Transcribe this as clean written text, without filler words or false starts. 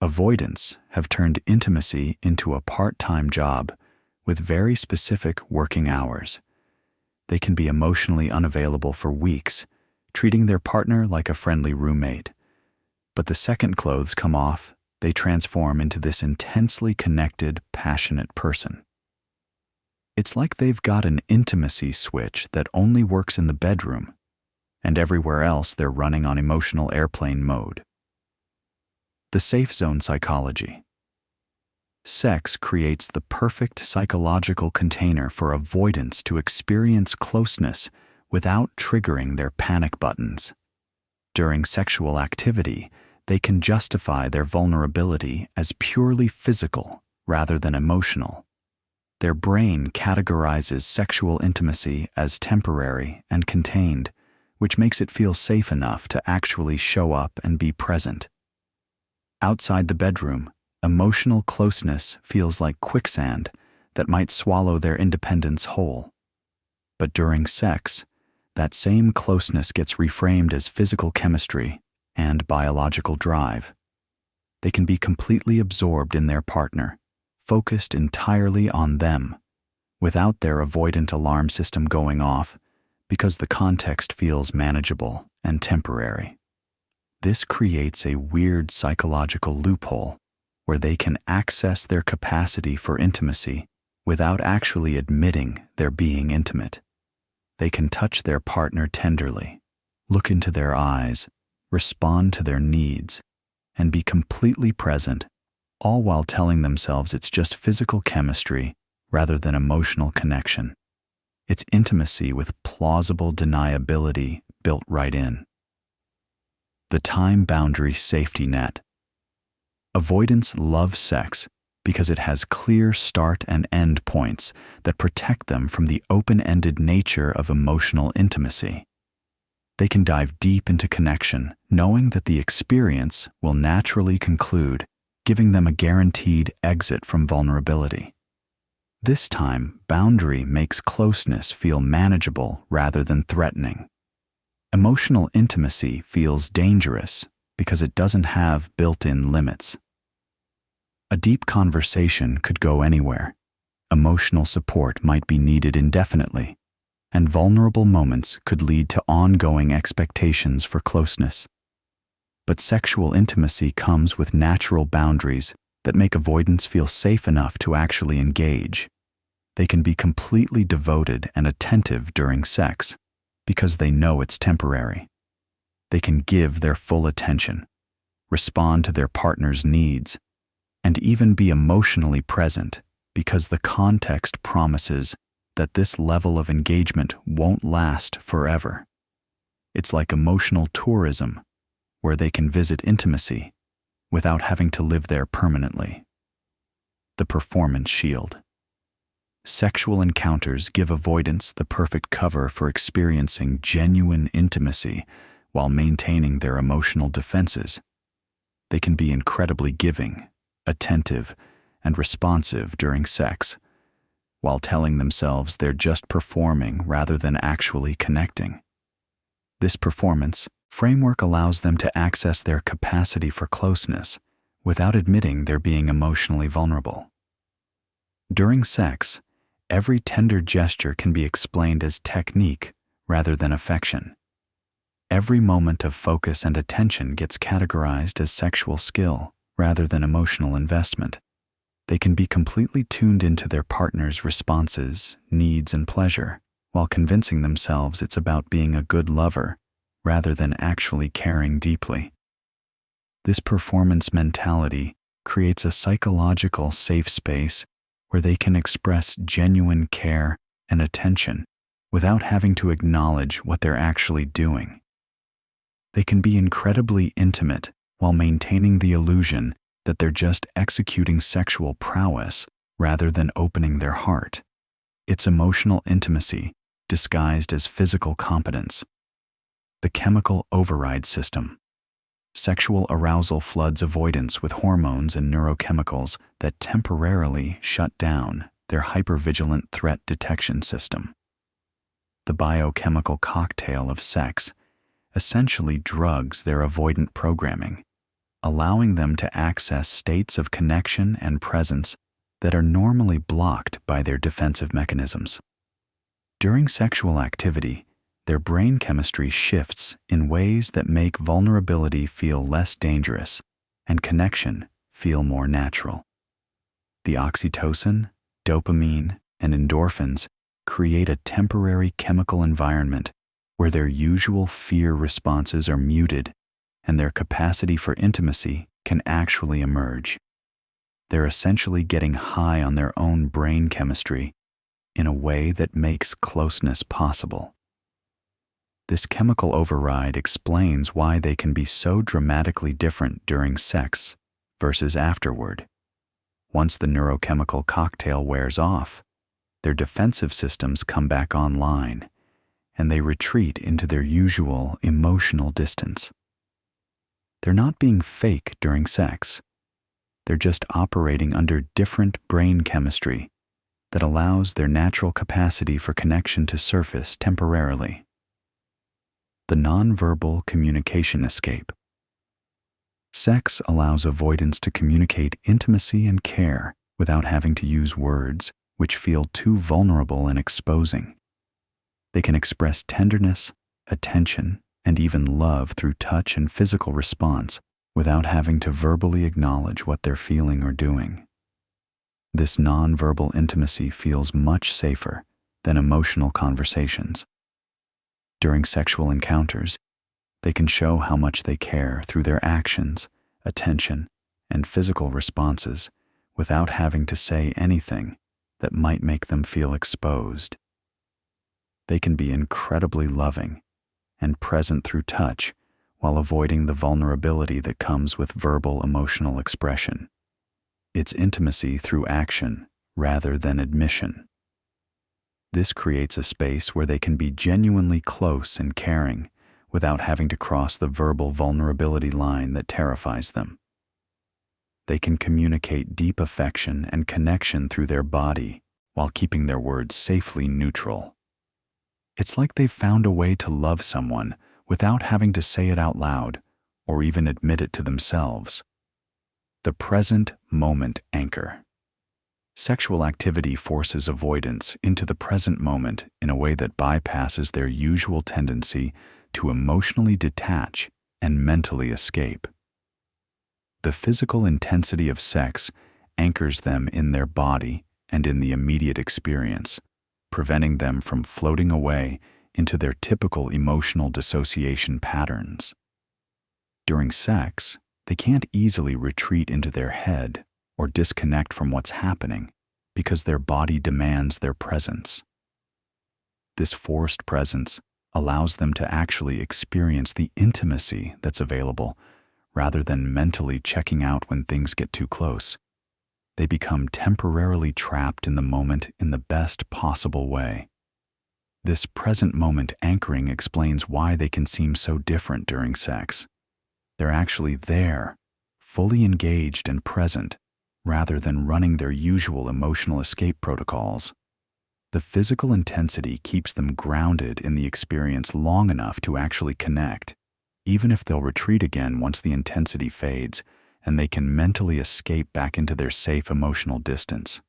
Avoidants have turned intimacy into a part-time job with very specific working hours. They can be emotionally unavailable for weeks, treating their partner like a friendly roommate. But the second clothes come off, they transform into this intensely connected, passionate person. It's like they've got an intimacy switch that only works in the bedroom, and everywhere else they're running on emotional airplane mode. The safe zone psychology. Sex creates the perfect psychological container for avoidants to experience closeness without triggering their panic buttons. During sexual activity, they can justify their vulnerability as purely physical rather than emotional. Their brain categorizes sexual intimacy as temporary and contained, which makes it feel safe enough to actually show up and be present. Outside the bedroom, emotional closeness feels like quicksand that might swallow their independence whole. But during sex, that same closeness gets reframed as physical chemistry and biological drive. They can be completely absorbed in their partner, focused entirely on them, without their avoidant alarm system going off, because the context feels manageable and temporary. This creates a weird psychological loophole where they can access their capacity for intimacy without actually admitting they're being intimate. They can touch their partner tenderly, look into their eyes, respond to their needs, and be completely present, all while telling themselves it's just physical chemistry rather than emotional connection. It's intimacy with plausible deniability built right in. The time boundary safety net. Avoidants love sex because it has clear start and end points that protect them from the open-ended nature of emotional intimacy. They can dive deep into connection, knowing that the experience will naturally conclude, giving them a guaranteed exit from vulnerability. This time, boundary makes closeness feel manageable rather than threatening. Emotional intimacy feels dangerous because it doesn't have built-in limits. A deep conversation could go anywhere. Emotional support might be needed indefinitely, and vulnerable moments could lead to ongoing expectations for closeness. But sexual intimacy comes with natural boundaries that make avoidants feel safe enough to actually engage. They can be completely devoted and attentive during sex because they know it's temporary. They can give their full attention, respond to their partner's needs, and even be emotionally present because the context promises that this level of engagement won't last forever. It's like emotional tourism, where they can visit intimacy without having to live there permanently. The performance shield. Sexual encounters give avoidants the perfect cover for experiencing genuine intimacy while maintaining their emotional defenses. They can be incredibly giving, attentive, and responsive during sex, while telling themselves they're just performing rather than actually connecting. This performance framework allows them to access their capacity for closeness without admitting they're being emotionally vulnerable. During sex, every tender gesture can be explained as technique rather than affection. Every moment of focus and attention gets categorized as sexual skill rather than emotional investment. They can be completely tuned into their partner's responses, needs, and pleasure, while convincing themselves it's about being a good lover rather than actually caring deeply. This performance mentality creates a psychological safe space where they can express genuine care and attention without having to acknowledge what they're actually doing. They can be incredibly intimate while maintaining the illusion that they're just executing sexual prowess rather than opening their heart. It's emotional intimacy disguised as physical competence. The chemical override system. Sexual arousal floods avoidance with hormones and neurochemicals that temporarily shut down their hypervigilant threat detection system. The biochemical cocktail of sex essentially drugs their avoidant programming, allowing them to access states of connection and presence that are normally blocked by their defensive mechanisms. During sexual activity, their brain chemistry shifts in ways that make vulnerability feel less dangerous and connection feel more natural. The oxytocin, dopamine, and endorphins create a temporary chemical environment where their usual fear responses are muted and their capacity for intimacy can actually emerge. They're essentially getting high on their own brain chemistry in a way that makes closeness possible. This chemical override explains why they can be so dramatically different during sex versus afterward. Once the neurochemical cocktail wears off, their defensive systems come back online, and they retreat into their usual emotional distance. They're not being fake during sex. They're just operating under different brain chemistry that allows their natural capacity for connection to surface temporarily. The nonverbal communication escape. Sex allows avoidants to communicate intimacy and care without having to use words, which feel too vulnerable and exposing. They can express tenderness, attention, and even love through touch and physical response without having to verbally acknowledge what they're feeling or doing. This nonverbal intimacy feels much safer than emotional conversations. During sexual encounters, they can show how much they care through their actions, attention, and physical responses without having to say anything that might make them feel exposed. They can be incredibly loving and present through touch while avoiding the vulnerability that comes with verbal emotional expression. It's intimacy through action rather than admission. This creates a space where they can be genuinely close and caring without having to cross the verbal vulnerability line that terrifies them. They can communicate deep affection and connection through their body while keeping their words safely neutral. It's like they've found a way to love someone without having to say it out loud or even admit it to themselves. The present moment anchor. Sexual activity forces avoidance into the present moment in a way that bypasses their usual tendency to emotionally detach and mentally escape. The physical intensity of sex anchors them in their body and in the immediate experience, preventing them from floating away into their typical emotional dissociation patterns. During sex, they can't easily retreat into their head or disconnect from what's happening because their body demands their presence. This forced presence allows them to actually experience the intimacy that's available rather than mentally checking out when things get too close. They become temporarily trapped in the moment in the best possible way. This present moment anchoring explains why they can seem so different during sex. They're actually there, fully engaged and present, rather than running their usual emotional escape protocols. The physical intensity keeps them grounded in the experience long enough to actually connect, even if they'll retreat again once the intensity fades and they can mentally escape back into their safe emotional distance.